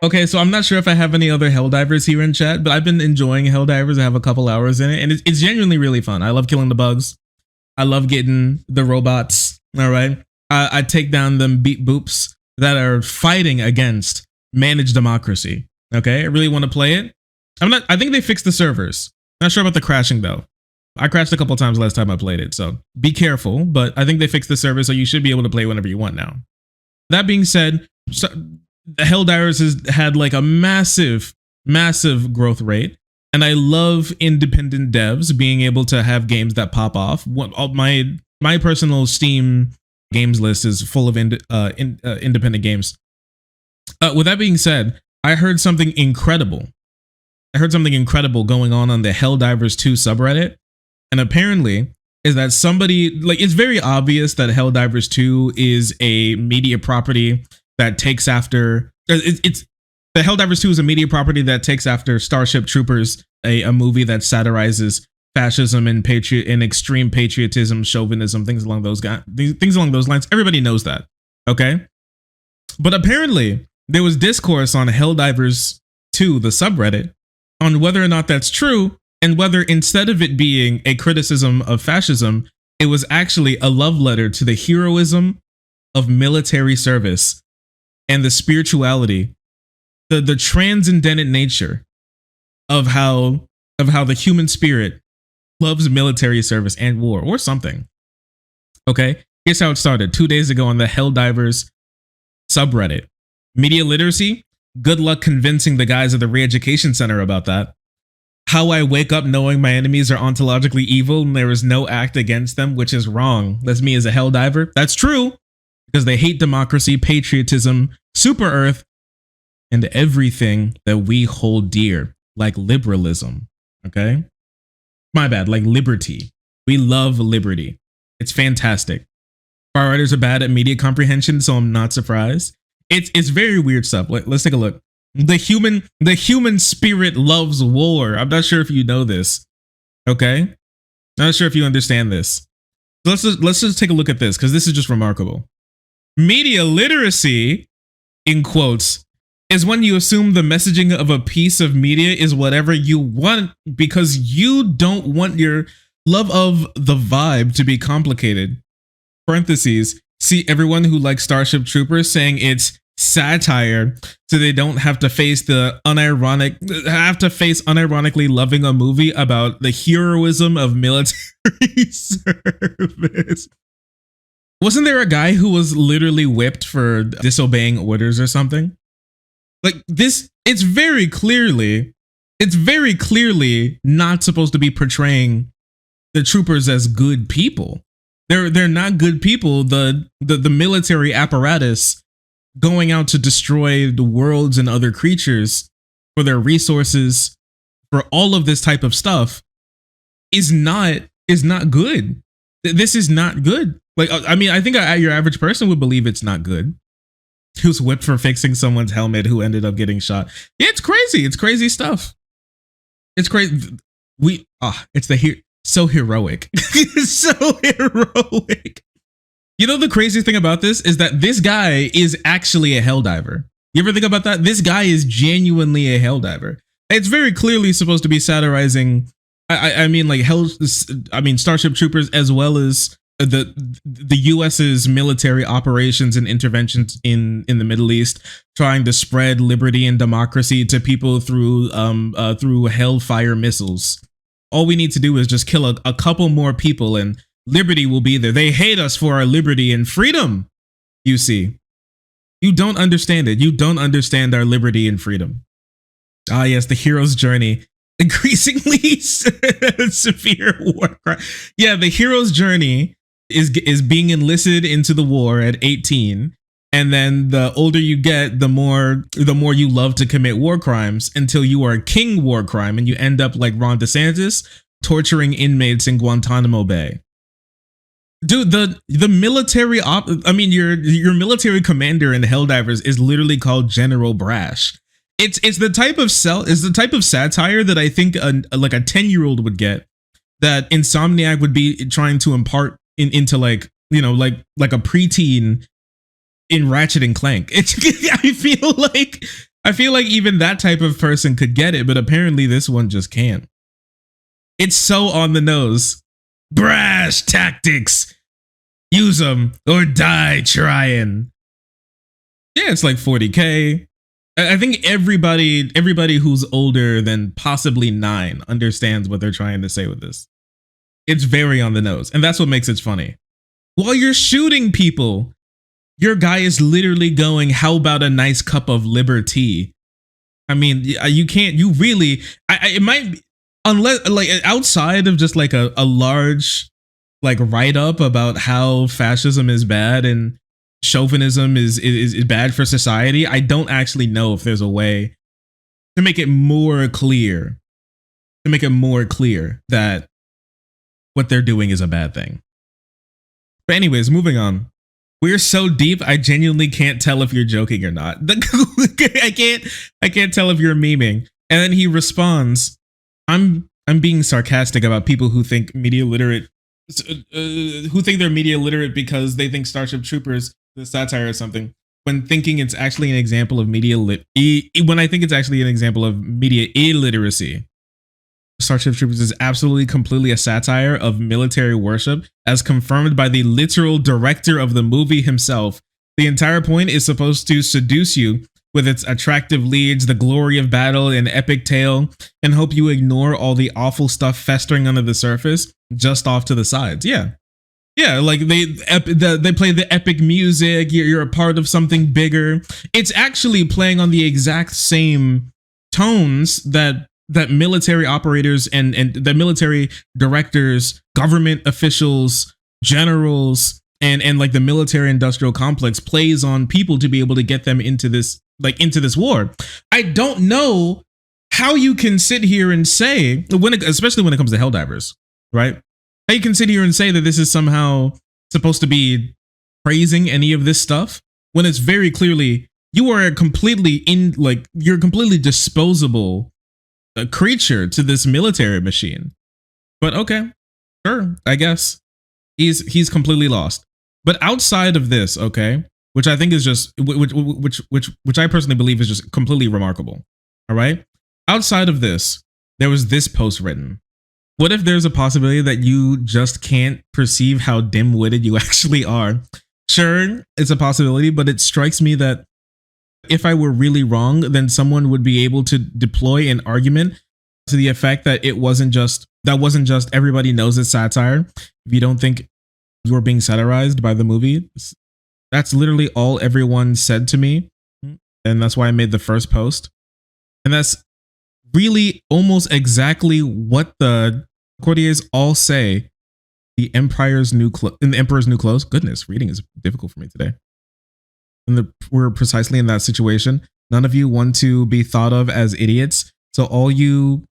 Okay, so I'm not sure if I have any other Helldivers here in chat, but I've been enjoying Helldivers. I have a couple hours in it, and it's genuinely really fun. I love killing the bugs. I love getting the robots. All right, I take down them beat boops that are fighting against managed democracy. Okay, I really want to play it. I think they fixed the servers. Not sure about the crashing though. I crashed a couple times last time I played it, so be careful. But I think they fixed the server, so you should be able to play whenever you want now. That being said, Helldivers has had like a massive growth rate, and I love independent devs being able to have games that pop off. My personal Steam games list is full of independent games. With that being said, I heard something incredible. Going on the Helldivers 2 subreddit, and apparently is that somebody, like, it's very obvious that Helldivers 2 is a media property that takes after the Helldivers 2 is a media property that takes after Starship Troopers, a movie that satirizes fascism and extreme patriotism, chauvinism, things along those lines. Everybody knows that, okay? But apparently there was discourse on Helldivers 2, the subreddit, on whether or not that's true, and whether instead of it being a criticism of fascism, it was actually a love letter to the heroism of military service and the spirituality, the transcendent nature of how the human spirit loves military service and war, or something. Okay, here's how it started 2 days ago on the Helldivers subreddit. Media literacy? Good luck convincing the guys at the Re-Education Center about that. How I wake up knowing my enemies are ontologically evil and there is no act against them, which is wrong. That's me as a Helldiver. That's true, because they hate democracy, patriotism, Super Earth, and everything that we hold dear, like liberalism. Okay? My bad, like liberty. We love liberty. It's fantastic. Far writers are bad at media comprehension, so I'm not surprised. It's very weird stuff. Let's take a look. The human spirit loves war. I'm not sure if you know this. Okay? Not sure if you understand this. Let's just take a look at this, because this is just remarkable. Media literacy, in quotes, is when you assume the messaging of a piece of media is whatever you want because you don't want your love of the vibe to be complicated. Parentheses, see everyone who likes Starship Troopers saying it's satire, so they don't have to face unironically loving a movie about the heroism of military service. Wasn't there a guy who was literally whipped for disobeying orders or something? Like this, it's very clearly not supposed to be portraying the troopers as good people. They're not good people. The military apparatus going out to destroy the worlds and other creatures for their resources, for all of this type of stuff is not good. This is not good. Like, I mean, I think your average person would believe it's not good. He was whipped for fixing someone's helmet who ended up getting shot. Yeah, it's crazy. It's crazy stuff. It's crazy. So heroic. So heroic. You know, the crazy thing about this is that this guy is actually a Helldiver. You ever think about that? This guy is genuinely a Helldiver. It's very clearly supposed to be satirizing, Starship Troopers, as well as the US's military operations and interventions in the Middle East, trying to spread liberty and democracy to people through Hellfire missiles. All we need to do is just kill a couple more people and liberty will be there. They hate us for our liberty and freedom. You see, you don't understand it. You don't understand our liberty and freedom. Ah, yes, the hero's journey. Increasingly severe war crime. Yeah, the hero's journey is being enlisted into the war at 18, and then the older you get, the more you love to commit war crimes until you are a king war crime, and you end up like Ron DeSantis torturing inmates in Guantanamo Bay. Dude, the military your military commander in Helldivers is literally called General Brash. It's the type of satire that I think a 10-year-old would get, that Insomniac would be trying to impart into like a preteen in Ratchet and Clank. I feel like I feel like even that type of person could get it, but apparently this one just can't. It's so on the nose. Brash tactics. Use them or die trying. Yeah, it's like 40K. I think everybody who's older than possibly 9 understands what they're trying to say with this. It's very on the nose, and that's what makes it funny. While you're shooting people, your guy is literally going, how about a nice cup of liberty? I mean, you can't, you really, it might be, unless, like, outside of just like a large, like, write-up about how fascism is bad and chauvinism is bad for society, I don't actually know if there's a way to make it more clear, that what they're doing is a bad thing. But anyways, moving on. We're so deep, I genuinely can't tell if you're joking or not. I can't tell if you're memeing. And then he responds, I'm being sarcastic about people who think media literate, who think they're media literate because they think Starship Troopers the satire or something, when thinking it's actually an example of media when I think it's actually an example of media illiteracy. Starship Troopers is absolutely completely a satire of military worship, as confirmed by the literal director of the movie himself. The entire point is supposed to seduce you with its attractive leads, the glory of battle, and epic tale, and hope you ignore all the awful stuff festering under the surface, just off to the sides. Yeah, like they play the epic music. You're a part of something bigger. It's actually playing on the exact same tones that military operators and the military directors, government officials, generals, and like the military industrial complex plays on people to be able to get them into this war. I don't know how you can sit here and say, especially when it comes to Helldivers, right? How you can sit here and say that this is somehow supposed to be praising any of this stuff when it's very clearly you are you're a completely disposable creature to this military machine. But okay, sure, I guess he's completely lost. But outside of this, okay, which I think is just which I personally believe is just completely remarkable. All right, outside of this, there was this post written. What if there's a possibility that you just can't perceive how dim-witted you actually are? Sure, it's a possibility, but it strikes me that if I were really wrong, then someone would be able to deploy an argument to the effect that it wasn't just everybody knows it's satire. If you don't think you're being satirized by the movie, that's literally all everyone said to me. And that's why I made the first post. And that's really almost exactly what the courtiers all say. The Emperor's New Clothes. Goodness, reading is difficult for me today. And we're precisely in that situation. None of you want to be thought of as idiots. So you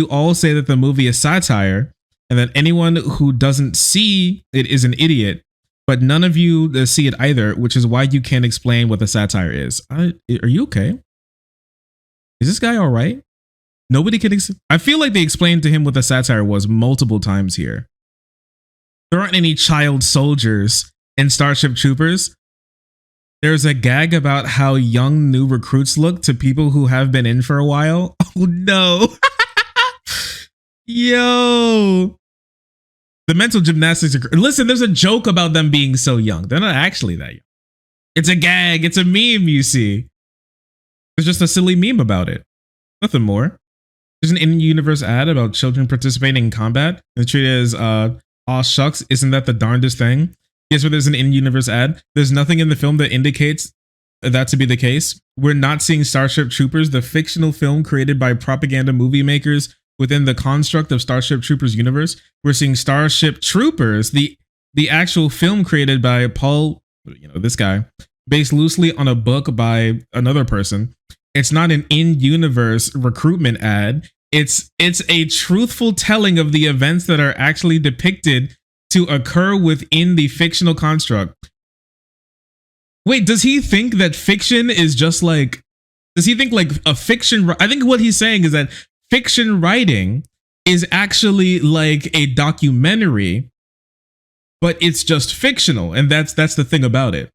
all say that the movie is satire, and that anyone who doesn't see it is an idiot. But none of you see it either, which is why you can't explain what the satire is. Are you okay? Is this guy all right? Nobody can. I feel like they explained to him what the satire was multiple times here. There aren't any child soldiers in Starship Troopers. There's a gag about how young new recruits look to people who have been in for a while. Oh no. Yo. The mental gymnastics. Listen, there's a joke about them being so young. They're not actually that young. It's a gag. It's a meme, you see. There's just a silly meme about it. Nothing more. There's an in-universe ad about children participating in combat. It's treated as, aw shucks, isn't that the darndest thing? Yes, where there's an in-universe ad. There's nothing in the film that indicates that to be the case. We're not seeing Starship Troopers, the fictional film created by propaganda movie makers within the construct of Starship Troopers universe. We're seeing Starship Troopers, the actual film created by Paul, this guy, based loosely on a book by another person. It's not an in-universe recruitment ad. It's a truthful telling of the events that are actually depicted to occur within the fictional construct. Wait, does he think that fiction is just like, does he think like a fiction? I think what he's saying is that fiction writing is actually like a documentary, but it's just fictional. And that's the thing about it.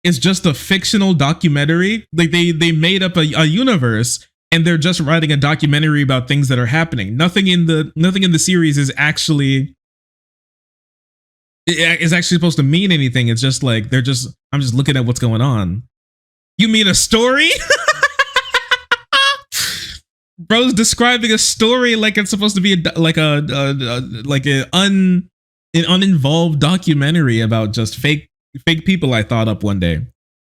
is just a fictional documentary. Like they made up a universe and they're just writing a documentary about things that are happening. Nothing in the series is actually supposed to mean anything. It's just like I'm just looking at what's going on. You mean a story? Bro's describing a story like it's supposed to be an uninvolved documentary about just fake people I thought up one day.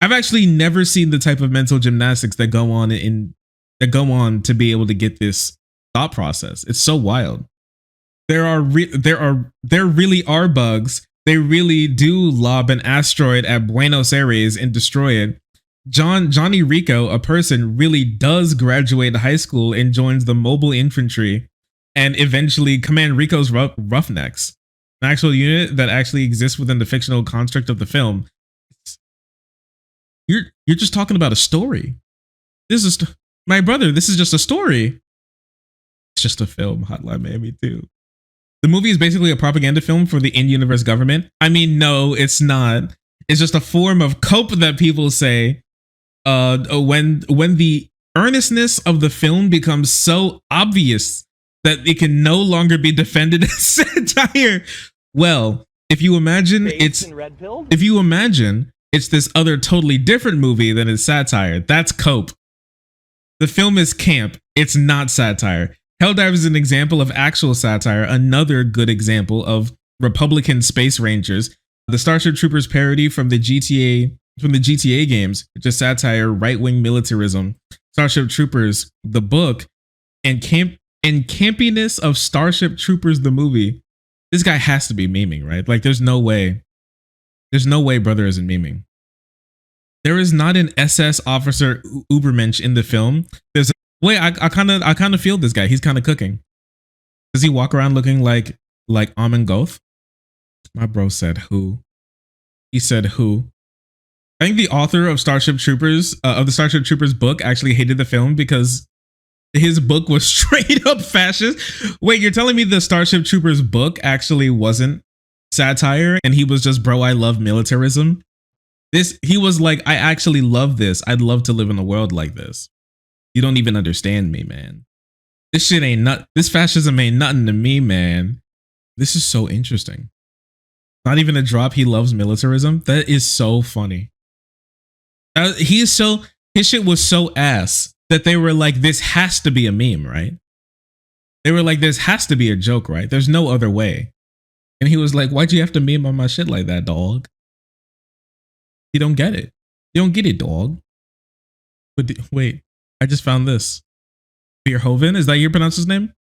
I've actually never seen the type of mental gymnastics that go on to be able to get this thought process. It's so wild. There really are bugs. They really do lob an asteroid at Buenos Aires and destroy it. Johnny Rico, a person, really does graduate high school and joins the mobile infantry and eventually command Rico's Roughnecks, an actual unit that actually exists within the fictional construct of the film. You're just talking about a story. My brother, this is just a story. It's just a film, Hotline Miami 2. The movie is basically a propaganda film for the in-universe government. I mean, no, it's not. It's just a form of cope that people say when the earnestness of the film becomes so obvious that it can no longer be defended as satire. Well, if you imagine it's this other totally different movie than it's satire, that's cope. The film is camp. It's not satire. Helldivers is an example of actual satire, another good example of Republican Space Rangers, the Starship Troopers parody from the GTA games, which is satire, right-wing militarism, Starship Troopers, the book, and campiness of Starship Troopers, the movie. This guy has to be memeing, right? Like, there's no way brother isn't memeing. There is not an SS officer Ubermensch in the film. I kind of feel this guy. He's kind of cooking. Does he walk around looking like Amon Goth? My bro said who? He said who? I think the author of Starship Troopers, of the Starship Troopers book, actually hated the film because his book was straight up fascist. Wait, you're telling me the Starship Troopers book actually wasn't satire and he was just, bro, I love militarism? He was like, I actually love this. I'd love to live in a world like this. You don't even understand me, man. This fascism ain't nothing to me, man. This is so interesting. Not even a drop. He loves militarism. That is so funny. His shit was so ass that they were like, this has to be a meme, right? They were like, this has to be a joke, right? There's no other way. And he was like, why'd you have to meme on my shit like that, dog? You don't get it. You don't get it, dog. But wait, I just found this. Verhoeven, is that you pronounce his name?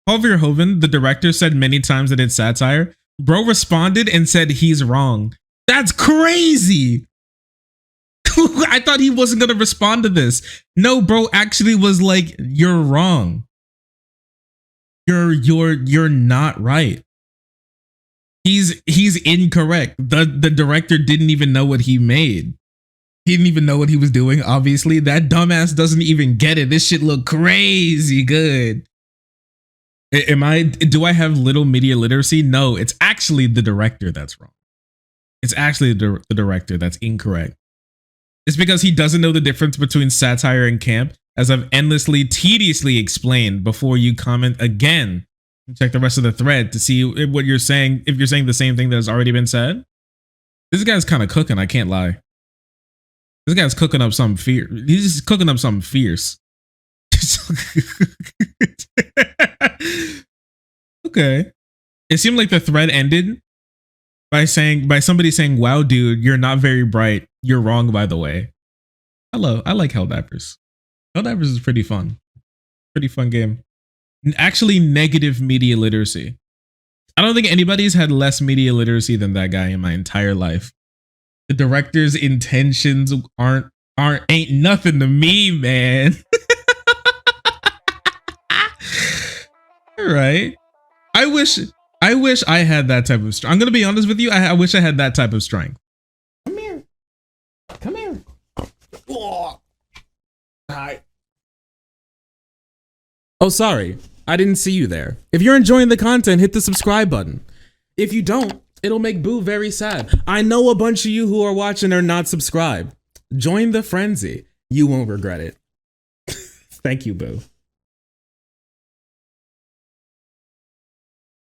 Paul Verhoeven, the director, said many times that it's satire. Bro responded and said he's wrong. That's crazy. I thought he wasn't gonna respond to this. No, bro actually was like, you're wrong. You're not right. He's incorrect. The director didn't even know what he made. He didn't even know what he was doing, obviously. That dumbass doesn't even get it. This shit look crazy good. Do I have little media literacy? No, it's actually the director that's wrong. It's actually the director that's incorrect. It's because he doesn't know the difference between satire and camp, as I've endlessly, tediously explained before you comment again. Check the rest of the thread to see what you're saying, if you're saying the same thing that has already been said. This guy's kind of cooking, I can't lie. This guy's cooking up something fierce. He's just cooking up something fierce. Okay. It seemed like the thread ended by somebody saying, wow, dude, you're not very bright. You're wrong, by the way. I like Helldivers. Helldivers is pretty fun. Pretty fun game. Actually, negative media literacy. I don't think anybody's had less media literacy than that guy in my entire life. The director's intentions ain't nothing to me, man. All right. I wish I had that type of strength. I'm gonna be honest with you. I wish I had that type of strength. Come here. Come here. Oh. Hi. Oh, sorry. I didn't see you there. If you're enjoying the content, hit the subscribe button. If you don't, It'll make Boo very sad. I know a bunch of you who are watching are not subscribed. Join the frenzy. You won't regret it. Thank you, Boo.